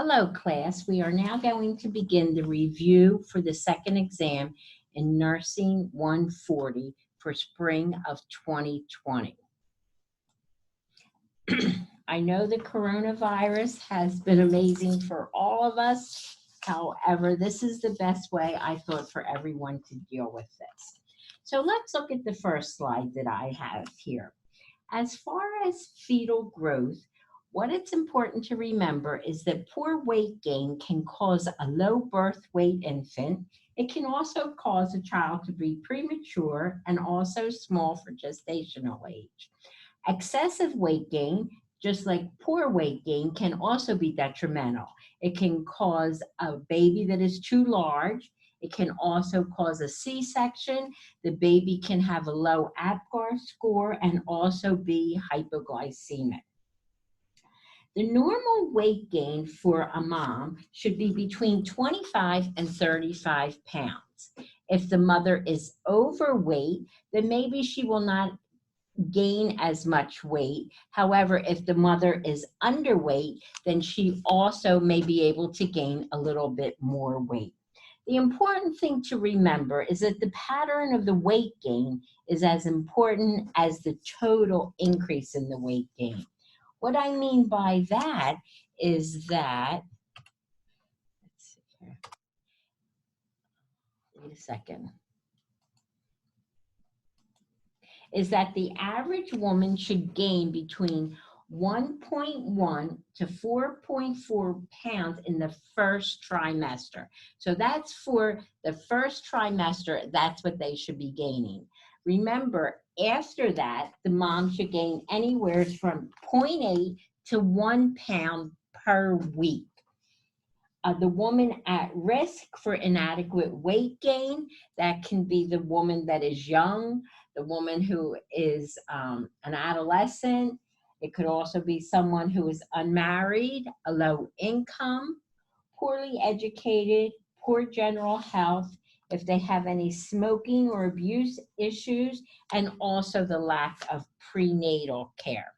Hello, class. We are now going to begin the review for the second exam in Nursing 140 for spring of 2020. I know the coronavirus has been amazing for all of us. However, this is the best way I thought for everyone to deal with this. So let's look at the first slide that I have here. As far as fetal growth, what it's important to remember is that poor weight gain can cause a low birth weight infant. It can also cause a child to be premature and also small for gestational age. Excessive weight gain, just like poor weight gain, can also be detrimental. It can cause a baby that is too large. It can also cause a C-section. The baby can have a low APGAR score and also be hypoglycemic. The normal weight gain for a mom should be between 25 and 35 pounds. If the mother is overweight, then maybe she will not gain as much weight. However, if the mother is underweight, then she also may be able to gain a little bit more weight. The important thing to remember is that the pattern of the weight gain is as important as the total increase in the weight gain. What I mean by that is that, let's see here. Wait a second. Is that the average woman should gain between 1.1 to 4.4 pounds in the first trimester. So that's for the first trimester, that's what they should be gaining. Remember, after that, the mom should gain anywhere from 0.8 to 1 pound per week. The woman at risk for inadequate weight gain, that can be the woman that is young, the woman who is an adolescent. It could also be someone who is unmarried, a low income, poorly educated, poor general health, if they have any smoking or abuse issues, and also the lack of prenatal care.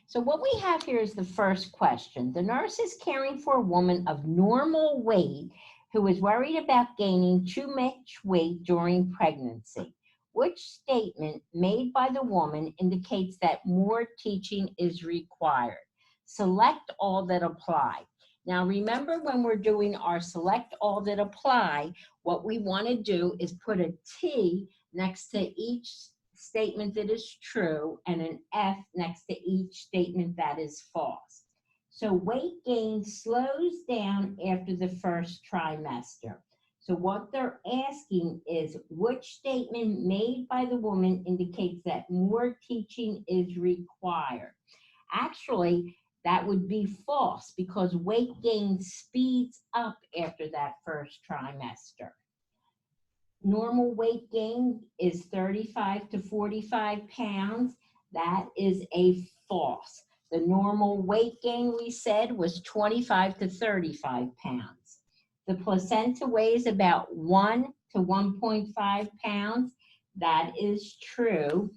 So what we have here is the first question. The nurse is caring for a woman of normal weight who is worried about gaining too much weight during pregnancy. Which statement made by the woman indicates that more teaching is required? Select all that apply. Now remember, when we're doing our select all that apply, what we want to do is put a T next to each statement that is true and an F next to each statement that is false. So weight gain slows down after the first trimester. So what they're asking is, which statement made by the woman indicates that more teaching is required? Actually, that would be false, because weight gain speeds up after that first trimester. Normal weight gain is 35 to 45 pounds. That is a false. The normal weight gain, we said, was 25 to 35 pounds. The placenta weighs about 1 to 1.5 pounds. That is true.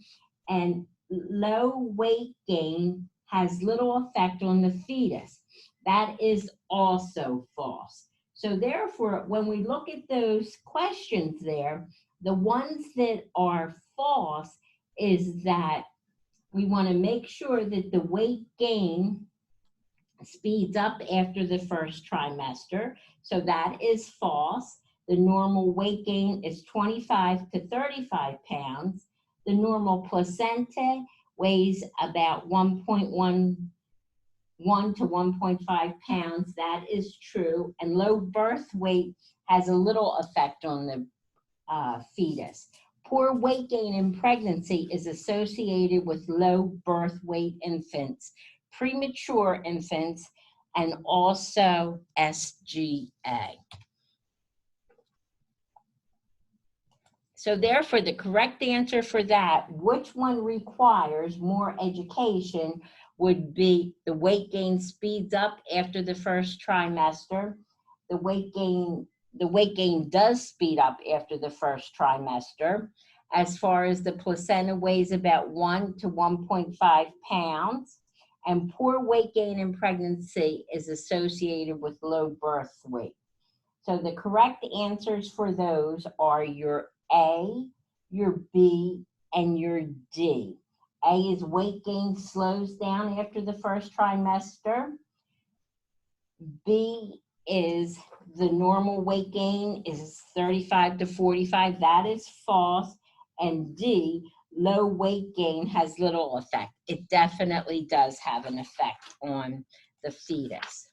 And low weight gain has little effect on the fetus. That is also false. So therefore, when we look at those questions there, the ones that are false is that we want to make sure that the weight gain speeds up after the first trimester. So that is false. The normal weight gain is 25 to 35 pounds. The normal placenta weighs about 1.1 to 1.5 pounds. That is true. And low birth weight has a little effect on the fetus. Poor weight gain in pregnancy is associated with low birth weight infants, premature infants, and also SGA. So therefore, the correct answer for that, which one requires more education, would be the weight gain speeds up after the first trimester. The weight gain does speed up after the first trimester. As far as the placenta weighs about 1 to 1.5 pounds. and poor weight gain in pregnancy is associated with low birth weight. So the correct answers for those are your A, your B, and your D. A is weight gain slows down after the first trimester. B is the normal weight gain is 35 to 45. That is false. And D, low weight gain has little effect. It definitely does have an effect on the fetus.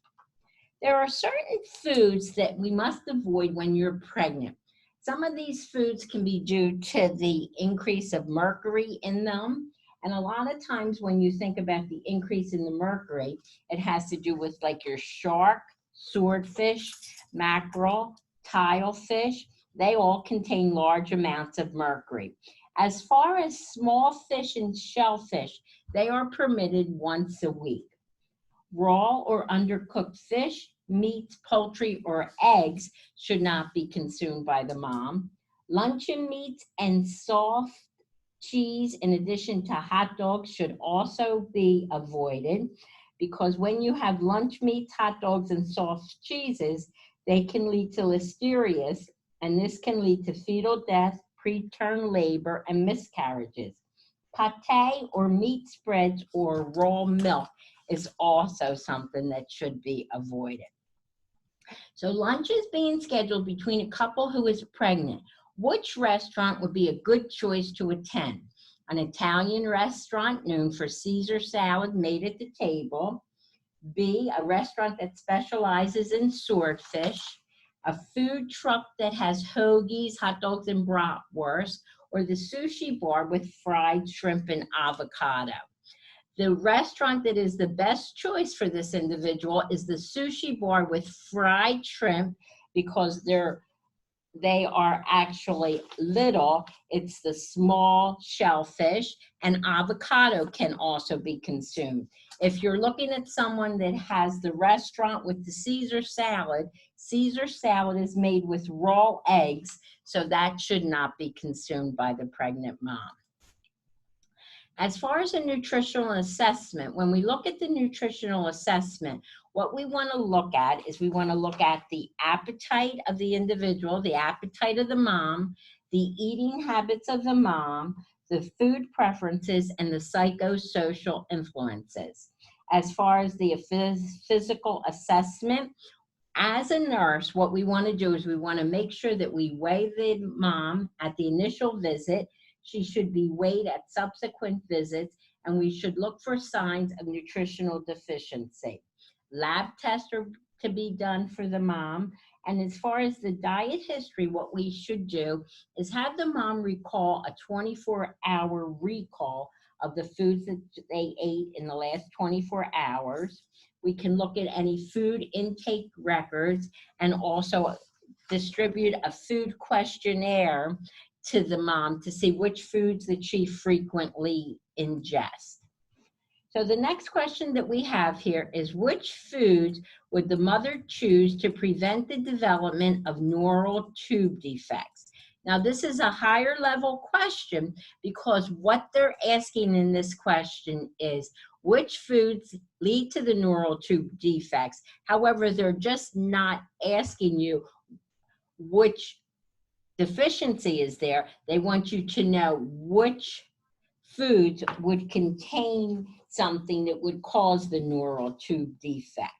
There are certain foods that we must avoid when you're pregnant. Some of these foods can be due to the increase of mercury in them. And a lot of times when you think about the increase in the mercury, it has to do with like your shark, swordfish, mackerel, tilefish. They all contain large amounts of mercury. As far as small fish and shellfish, they are permitted once a week. Raw or undercooked fish, meats, poultry, or eggs should not be consumed by the mom. Luncheon meats and soft cheese, in addition to hot dogs, should also be avoided because when you have lunch meats, hot dogs, and soft cheeses, they can lead to listerias, and this can lead to fetal death, preterm labor, and miscarriages. Pate or meat spreads or raw milk is also something that should be avoided. So lunch is being scheduled between a couple who is pregnant. Which restaurant would be a good choice to attend? An Italian restaurant known for Caesar salad made at the table. B, a restaurant that specializes in swordfish. A food truck that has hoagies, hot dogs, and bratwurst. Or the sushi bar with fried shrimp and avocado. The restaurant that is the best choice for this individual is the sushi bar with fried shrimp because they are actually little. It's the small shellfish, and avocado can also be consumed. If you're looking at someone that has the restaurant with the Caesar salad is made with raw eggs, so that should not be consumed by the pregnant mom. As far as a nutritional assessment, when we look at the nutritional assessment, what we want to look at is we want to look at the appetite of the individual, the appetite of the mom, the eating habits of the mom, the food preferences, and the psychosocial influences. As far as the physical assessment, as a nurse, what we want to do is we want to make sure that we weigh the mom at the initial visit. She should be weighed at subsequent visits, and we should look for signs of nutritional deficiency. Lab tests are to be done for the mom. And as far as the diet history, what we should do is have the mom recall a 24-hour recall of the foods that they ate in the last 24 hours. We can look at any food intake records and also distribute a food questionnaire to the mom to see which foods that she frequently ingests. So the next question that we have here is, which foods would the mother choose to prevent the development of neural tube defects? Now, this is a higher level question because what they're asking in this question is, which foods lead to the neural tube defects? However, they're just not asking you which deficiency is there. They want you to know which foods would contain something that would cause the neural tube defect.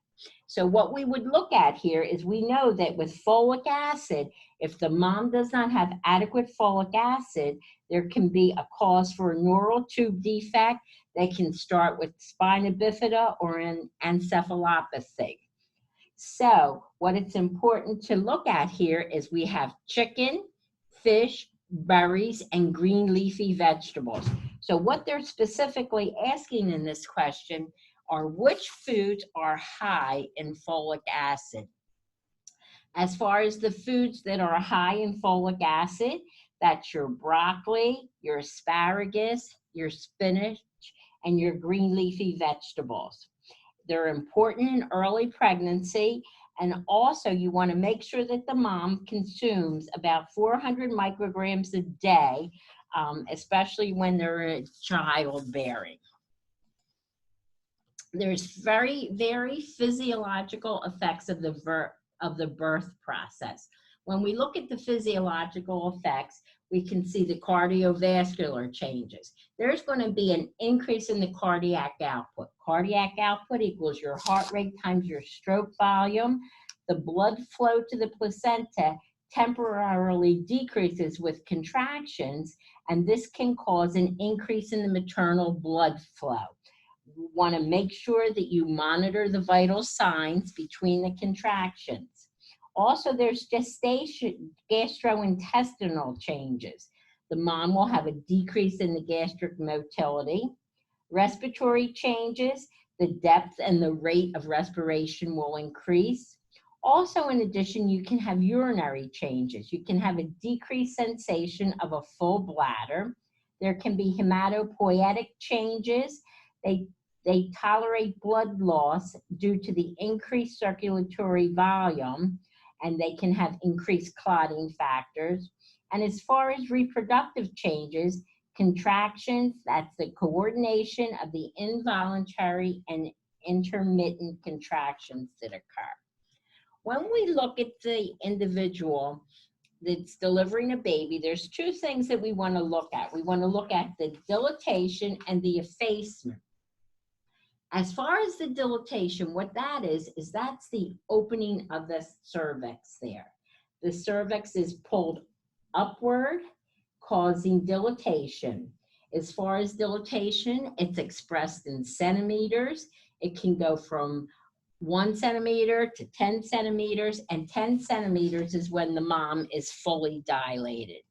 So what we would look at here is we know that with folic acid, if the mom does not have adequate folic acid, there can be a cause for a neural tube defect. They can start with spina bifida or an encephalopathy. So what it's important to look at here is we have chicken, fish, berries, and green leafy vegetables. So what they're specifically asking in this question are which foods are high in folic acid. As far as the foods that are high in folic acid, that's your broccoli, your asparagus, your spinach, and your green leafy vegetables. They're important in early pregnancy, and also you want to make sure that the mom consumes about 400 micrograms a day, especially when they're childbearing. There's very physiological effects of the birth process. When we look at the physiological effects, we can see the cardiovascular changes. There's going to be an increase in the cardiac output. Cardiac output equals your heart rate times your stroke volume. The blood flow to the placenta temporarily decreases with contractions, and this can cause an increase in the maternal blood flow. You want to make sure that you monitor the vital signs between the contractions. Also, there's gastrointestinal changes. The mom will have a decrease in the gastric motility. Respiratory changes, the depth and the rate of respiration will increase. Also, in addition, you can have urinary changes. You can have a decreased sensation of a full bladder. There can be hematopoietic changes. They tolerate blood loss due to the increased circulatory volume, and they can have increased clotting factors. And as far as reproductive changes, contractions, that's the coordination of the involuntary and intermittent contractions that occur. When we look at the individual that's delivering a baby, there's two things that we want to look at. We want to look at the dilatation and the effacement. As far as the dilatation, what that is that's the opening of the cervix there. The cervix is pulled upward, causing dilatation. As far as dilatation, it's expressed in centimeters. It can go from 1 centimeter to 10 centimeters, and 10 centimeters is when the mom is fully dilated.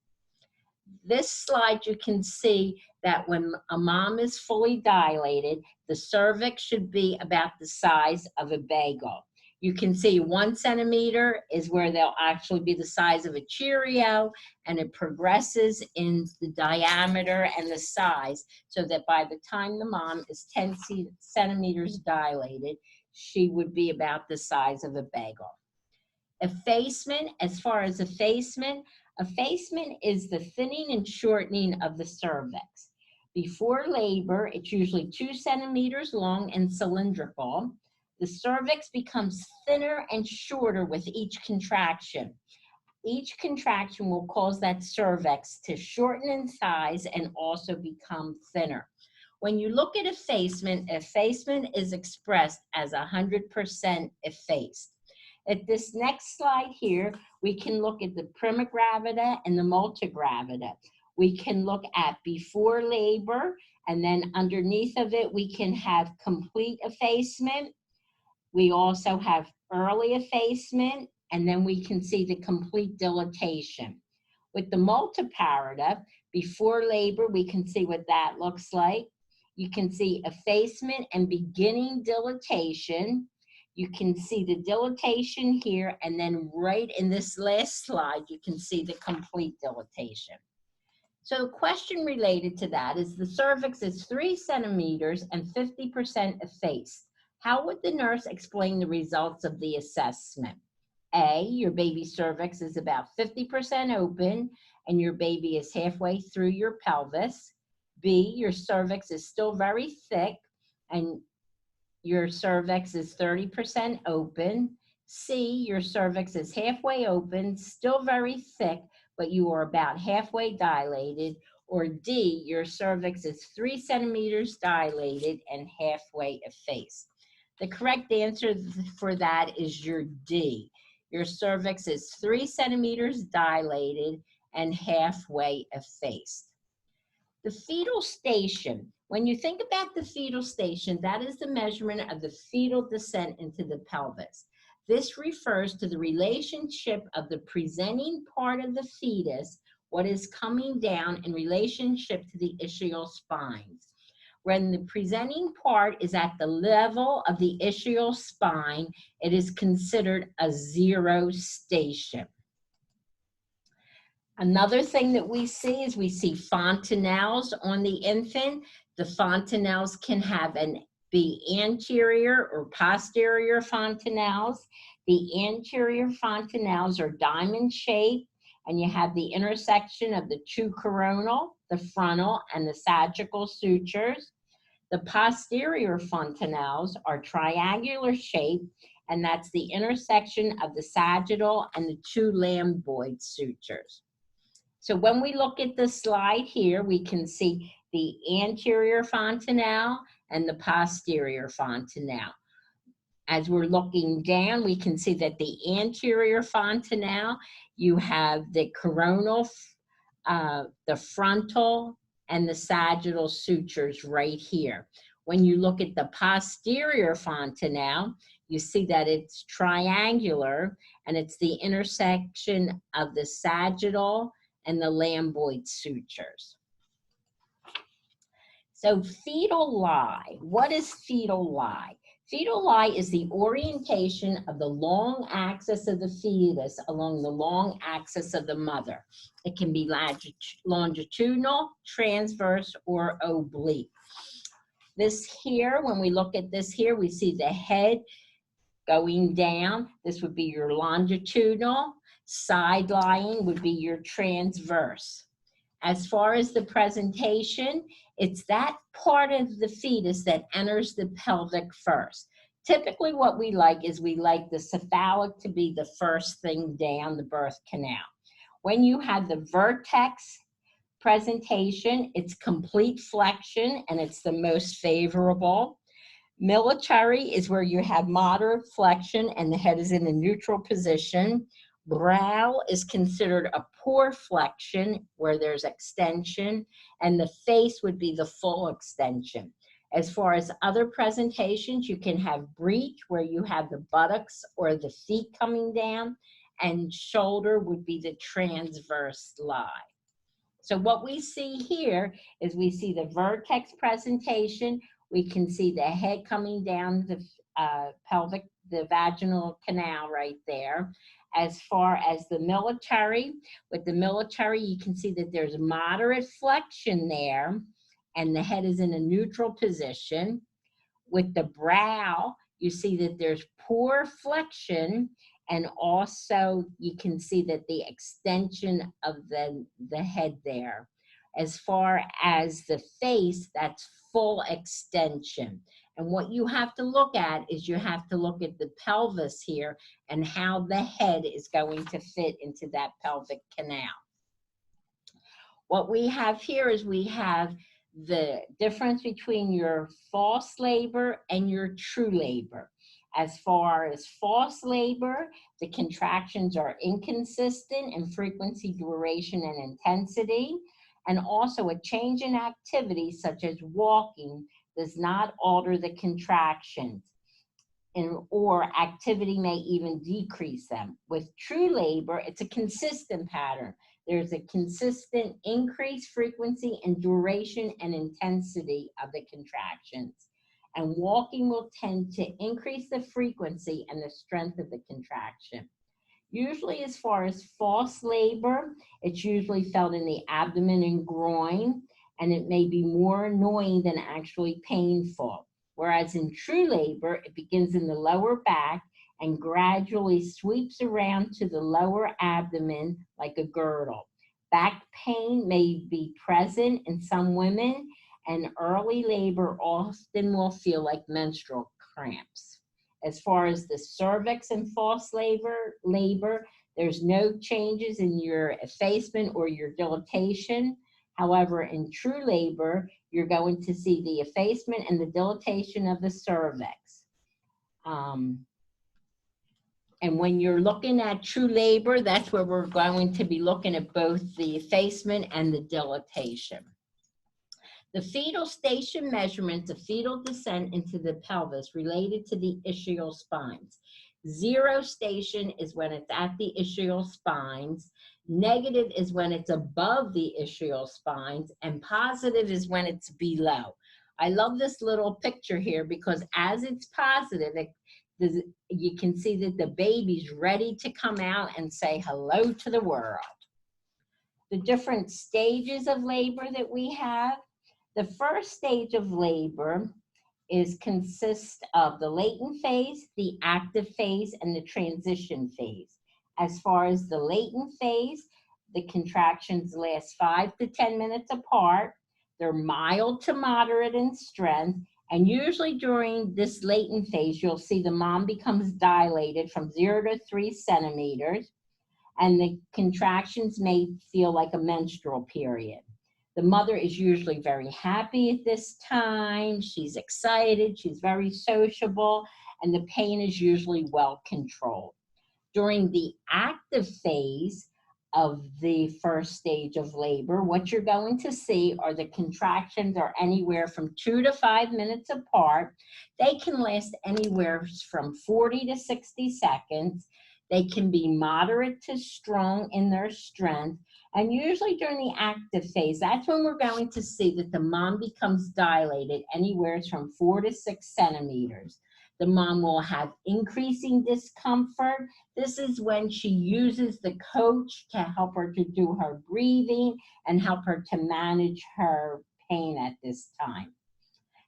This slide, you can see that when a mom is fully dilated, the cervix should be about the size of a bagel. You can see 1 centimeter is where they'll actually be the size of a Cheerio, and it progresses in the diameter and the size so that by the time the mom is 10 centimeters dilated, she would be about the size of a bagel. Effacement, as far as effacement is the thinning and shortening of the cervix. Before labor, it's usually 2 centimeters long and cylindrical. The cervix becomes thinner and shorter with each contraction. Each contraction will cause that cervix to shorten in size and also become thinner. When you look at effacement is expressed as 100% effaced. At this next slide here, we can look at the prima gravida and the multigravida. We can look at before labor, and then underneath of it, we can have complete effacement. We also have early effacement, and then we can see the complete dilatation. With the multiparida, before labor, we can see what that looks like. You can see effacement and beginning dilatation. You can see the dilatation here, and then right in this last slide, you can see the complete dilatation. So the question related to that is the cervix is 3 centimeters and 50% effaced. How would the nurse explain the results of the assessment? A, your baby's cervix is about 50% open and your baby is halfway through your pelvis. B, your cervix is still very thick and your cervix is 30% open. C, your cervix is halfway open, still very thick, but you are about halfway dilated. Or D, your cervix is 3 centimeters dilated and halfway effaced. The correct answer for that is your D. Your cervix is 3 centimeters dilated and halfway effaced. The fetal station. When you think about the fetal station, that is the measurement of the fetal descent into the pelvis. This refers to the relationship of the presenting part of the fetus, what is coming down in relationship to the ischial spines. When the presenting part is at the level of the ischial spine, it is considered a zero station. Another thing that we see is we see fontanelles on the infant. The fontanelles can have be anterior or posterior fontanelles. The anterior fontanelles are diamond shaped, and you have the intersection of the two coronal, the frontal, and the sagittal sutures. The posterior fontanelles are triangular shaped, and that's the intersection of the sagittal and the two lambdoid sutures. So when we look at the slide here, we can see the anterior fontanelle and the posterior fontanelle. As we're looking down, we can see that the anterior fontanelle, you have the coronal, the frontal, and the sagittal sutures right here. When you look at the posterior fontanelle, you see that it's triangular, and it's the intersection of the sagittal and the lambdoid sutures. So fetal lie. What is fetal lie? Fetal lie is the orientation of the long axis of the fetus along the long axis of the mother. It can be longitudinal, transverse, or oblique. This here, when we look at this here, we see the head going down. This would be your longitudinal. Side lying would be your transverse. As far as the presentation, it's that part of the fetus that enters the pelvic first. Typically what we like is we like the cephalic to be the first thing down the birth canal. When you have the vertex presentation, it's complete flexion and it's the most favorable. Military is where you have moderate flexion and the head is in a neutral position. Brow is considered a poor flexion where there's extension, and the face would be the full extension. As far as other presentations, you can have breech where you have the buttocks or the feet coming down, and shoulder would be the transverse lie. So what we see here is we see the vertex presentation. We can see the head coming down the pelvic, the vaginal canal right there. As far as the military, with the military, you can see that there's moderate flexion there, and the head is in a neutral position. With the brow, you see that there's poor flexion, and also you can see that the extension of the head there. As far as the face, that's full extension. And what you have to look at is you have to look at the pelvis here and how the head is going to fit into that pelvic canal. What we have here is we have the difference between your false labor and your true labor. As far as false labor, the contractions are inconsistent in frequency, duration, and intensity. And also a change in activity, such as walking, does not alter the contractions, or activity may even decrease them. With true labor, it's a consistent pattern. There's a consistent increase, frequency, and duration and intensity of the contractions. And walking will tend to increase the frequency and the strength of the contraction. Usually, as far as false labor, it's usually felt in the abdomen and groin, and it may be more annoying than actually painful. Whereas in true labor, it begins in the lower back and gradually sweeps around to the lower abdomen like a girdle. Back pain may be present in some women, and early labor often will feel like menstrual cramps. As far as the cervix and false labor, there's no changes in your effacement or your dilatation. However, in true labor, you're going to see the effacement and the dilatation of the cervix. And when you're looking at true labor, that's where we're going to be looking at both the effacement and the dilatation. The fetal station measurements of fetal descent into the pelvis related to the ischial spines. 0 station is when it's at the ischial spines. Negative is when it's above the ischial spines, and positive is when it's below. I love this little picture here because as it's positive, you can see that the baby's ready to come out and say hello to the world. The different stages of labor that we have. The first stage of labor consists of the latent phase, the active phase, and the transition phase. As far as the latent phase, the contractions last 5 to 10 minutes apart. They're mild to moderate in strength, and usually during this latent phase, you'll see the mom becomes dilated from 0 to 3 centimeters, and the contractions may feel like a menstrual period. The mother is usually very happy at this time. She's excited, she's very sociable, and the pain is usually well controlled. During the active phase of the first stage of labor, what you're going to see are the contractions are anywhere from 2 to 5 minutes apart. They can last anywhere from 40 to 60 seconds. They can be moderate to strong in their strength. And usually during the active phase, that's when we're going to see that the mom becomes dilated anywhere from 4 to 6 centimeters. The mom will have increasing discomfort. This is when she uses the coach to help her to do her breathing and help her to manage her pain at this time.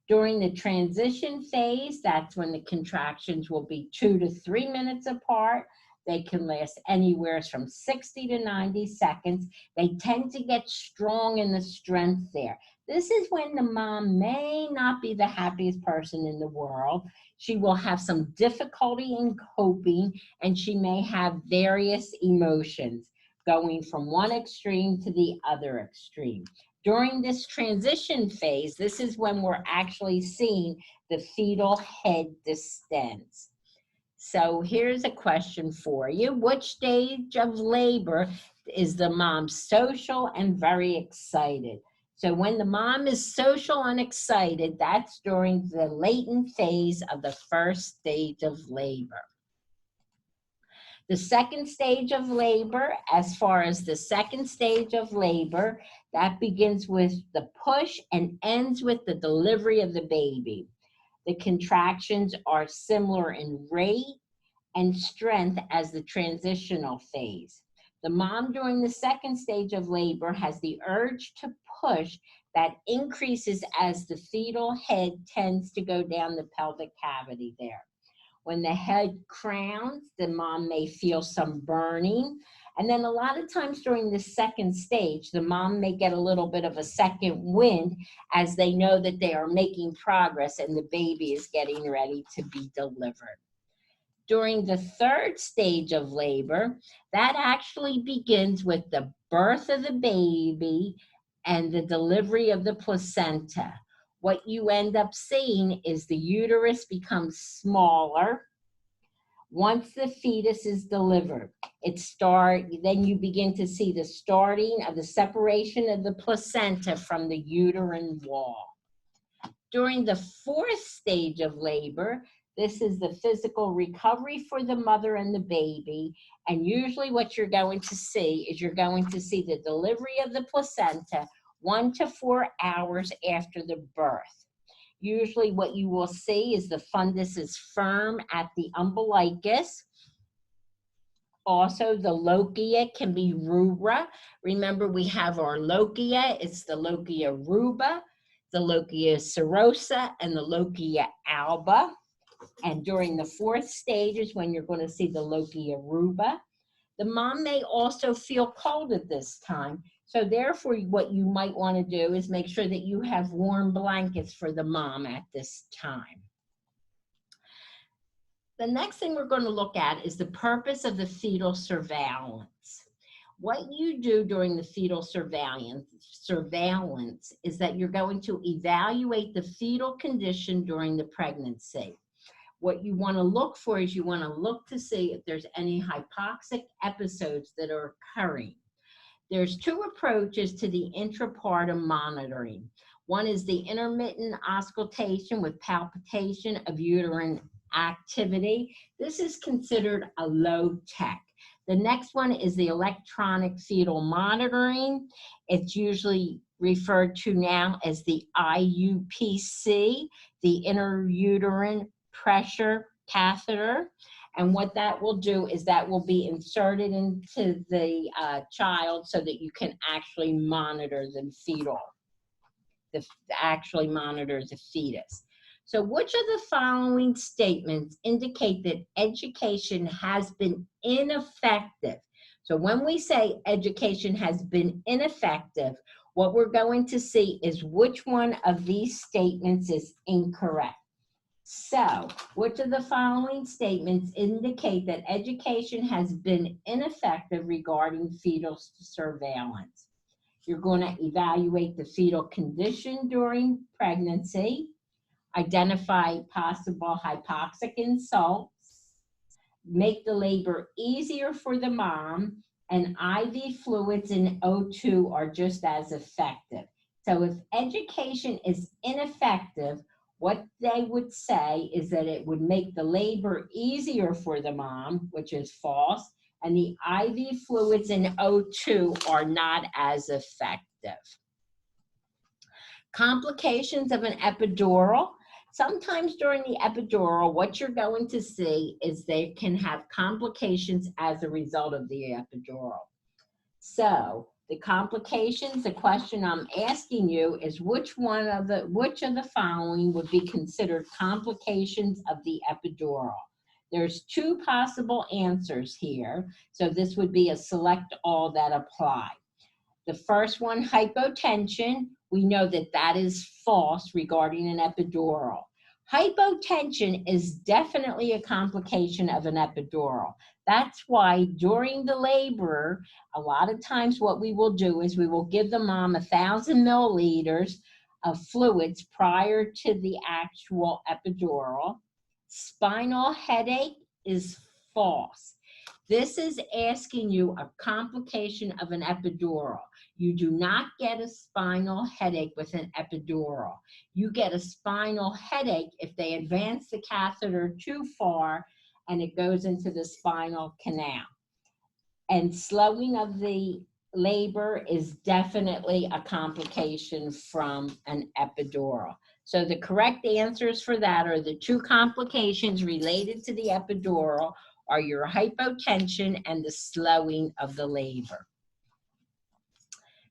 During the transition phase, that's when the contractions will be 2 to 3 minutes apart. They can last anywhere from 60 to 90 seconds. They tend to get strong in the strength there. This is when the mom may not be the happiest person in the world. She will have some difficulty in coping, and she may have various emotions going from one extreme to the other extreme. During this transition phase, this is when we're actually seeing the fetal head distends. So here's a question for you. Which stage of labor is the mom social and very excited? So when the mom is social and excited, that's during the latent phase of the first stage of labor. The second stage of labor, as far as the second stage of labor, that begins with the push and ends with the delivery of the baby. The contractions are similar in rate and strength as the transitional phase. The mom during the second stage of labor has the urge to push that increases as the fetal head tends to go down the pelvic cavity there. When the head crowns, the mom may feel some burning. And then a lot of times during the second stage, the mom may get a little bit of a second wind as they know that they are making progress and the baby is getting ready to be delivered. During the third stage of labor, that actually begins with the birth of the baby and the delivery of the placenta. What you end up seeing is the uterus becomes smaller. Once the fetus is delivered, then you begin to see the starting of the separation of the placenta from the uterine wall. During the fourth stage of labor, this is the physical recovery for the mother and the baby. And usually what you're going to see is you're going to see the delivery of the placenta 1 to 4 hours after the birth. Usually what you will see is the fundus is firm at the umbilicus. Also, the lochia can be rubra. Remember, we have our lochia. It's the lochia ruba, the lochia serosa, and the lochia alba. And during the fourth stage is when you're going to see the lochia ruba. The mom may also feel cold at this time. So therefore, what you might want to do is make sure that you have warm blankets for the mom at this time. The next thing we're going to look at is the purpose of the fetal surveillance. What you do during the fetal surveillance is that you're going to evaluate the fetal condition during the pregnancy. What you want to look for is you want to look to see if there's any hypoxic episodes that are occurring. There's two approaches to the intrapartum monitoring. One is the intermittent auscultation with palpitation of uterine activity. This is considered a low tech. The next one is the electronic fetal monitoring. It's usually referred to now as the IUPC, the intrauterine pressure catheter. And what that will do is that will be inserted into the child so that you can actually monitor actually monitor the fetus. So which of the following statements indicate that education has been ineffective? So when we say education has been ineffective, What we're going to see is which one of these statements is incorrect. So, which of the following statements indicate that education has been ineffective regarding fetal surveillance? You're going to evaluate the fetal condition during pregnancy, identify possible hypoxic insults, make the labor easier for the mom, and IV fluids and O2 are just as effective. So if education is ineffective, what they would say is that it would make the labor easier for the mom, which is false, and the IV fluids and O2 are not as effective. Complications of an epidural. Sometimes during the epidural, what you're going to see is they can have complications as a result of the epidural. So the complications, the question I'm asking you is which of the following would be considered complications of the epidural? There's two possible answers here. So this would be a select all that apply. The first one, hypotension, we know that that is false regarding an epidural. Hypotension is definitely a complication of an epidural. That's why during the labor, a lot of times what we will do is we will give the mom 1,000 milliliters of fluids prior to the actual epidural. Spinal headache is false. This is asking you a complication of an epidural. You do not get a spinal headache with an epidural. You get a spinal headache if they advance the catheter too far and it goes into the spinal canal. And slowing of the labor is definitely a complication from an epidural. So the correct answers for that are the two complications related to the epidural are your hypotension and the slowing of the labor.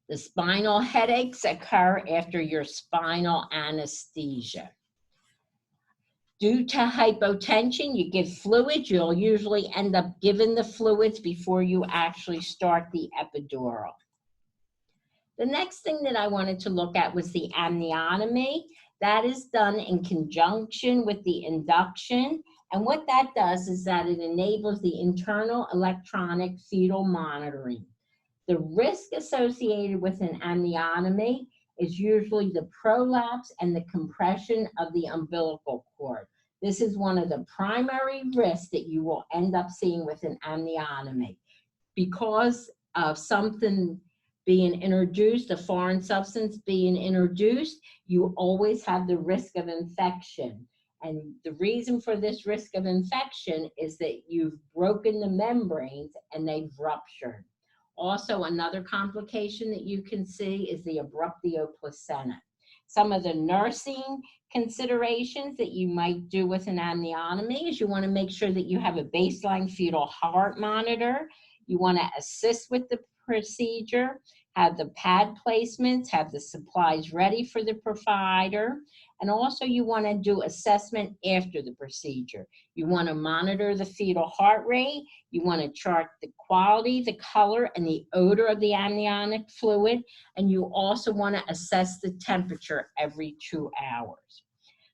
The spinal headaches occur after your spinal anesthesia. Due to hypotension, you give fluids. You'll usually end up giving the fluids before you actually start the epidural. The next thing that I wanted to look at was the amniotomy. That is done in conjunction with the induction. And what that does is that it enables the internal electronic fetal monitoring. The risk associated with an amniotomy is usually the prolapse and the compression of the umbilical cord. This is one of the primary risks that you will end up seeing with an amniotomy. Because of something being introduced, a foreign substance being introduced, you always have the risk of infection. And the reason for this risk of infection is that you've broken the membranes and they've ruptured. Also, another complication that you can see is the abruptio placenta. Some of the nursing considerations that you might do with an amniotomy is you want to make sure that you have a baseline fetal heart monitor. You want to assist with the procedure, have the pad placements, have the supplies ready for the provider, and also you want to do assessment after the procedure. You want to monitor the fetal heart rate, you want to chart the quality, the color, and the odor of the amniotic fluid, and you also want to assess the temperature every 2 hours.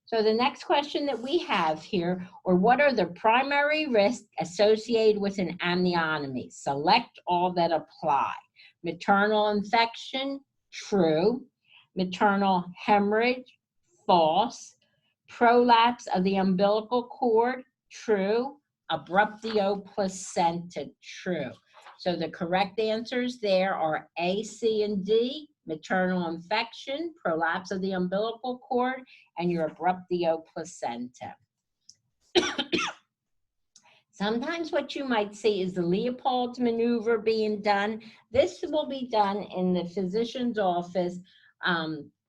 So the next question that we have here, or what are the primary risks associated with an amniotomy? Select all that apply. Maternal infection, true. Maternal hemorrhage, false. Prolapse of the umbilical cord, true. Abruptio placenta, true. So the correct answers there are A, C, and D. Maternal infection, prolapse of the umbilical cord, and your abruptio placenta. Sometimes what you might see is the Leopold's maneuver being done. This will be done in the physician's office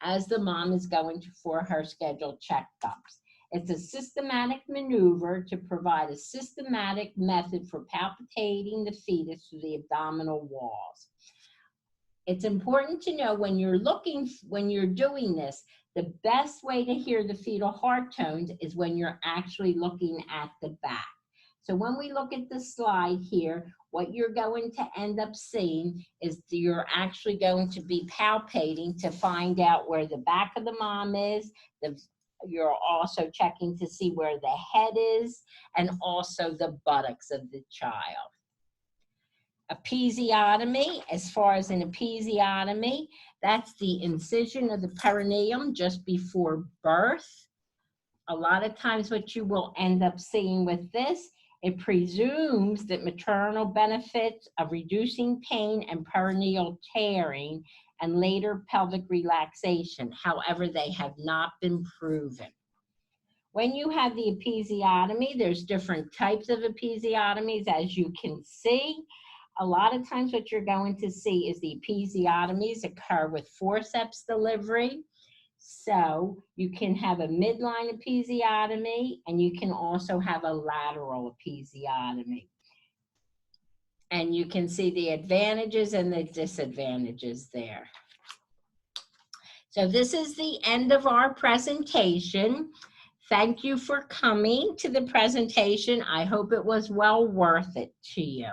as the mom is going for her scheduled checkups. It's a systematic maneuver to provide a systematic method for palpating the fetus through the abdominal walls. It's important to know when you're doing this, the best way to hear the fetal heart tones is when you're actually looking at the back. So when we look at the slide here, what you're going to end up seeing is you're actually going to be palpating to find out where the back of the mom is. You're also checking to see where the head is and also the buttocks of the child. Episiotomy, as far as an episiotomy, that's the incision of the perineum just before birth. A lot of times what you will end up seeing with this, it presumes that maternal benefits of reducing pain and perineal tearing and later pelvic relaxation. However, they have not been proven. When you have the episiotomy, there's different types of episiotomies, as you can see. A lot of times what you're going to see is the episiotomies occur with forceps delivery. So you can have a midline episiotomy and you can also have a lateral episiotomy. And you can see the advantages and the disadvantages there. So this is the end of our presentation. Thank you for coming to the presentation. I hope it was well worth it to you.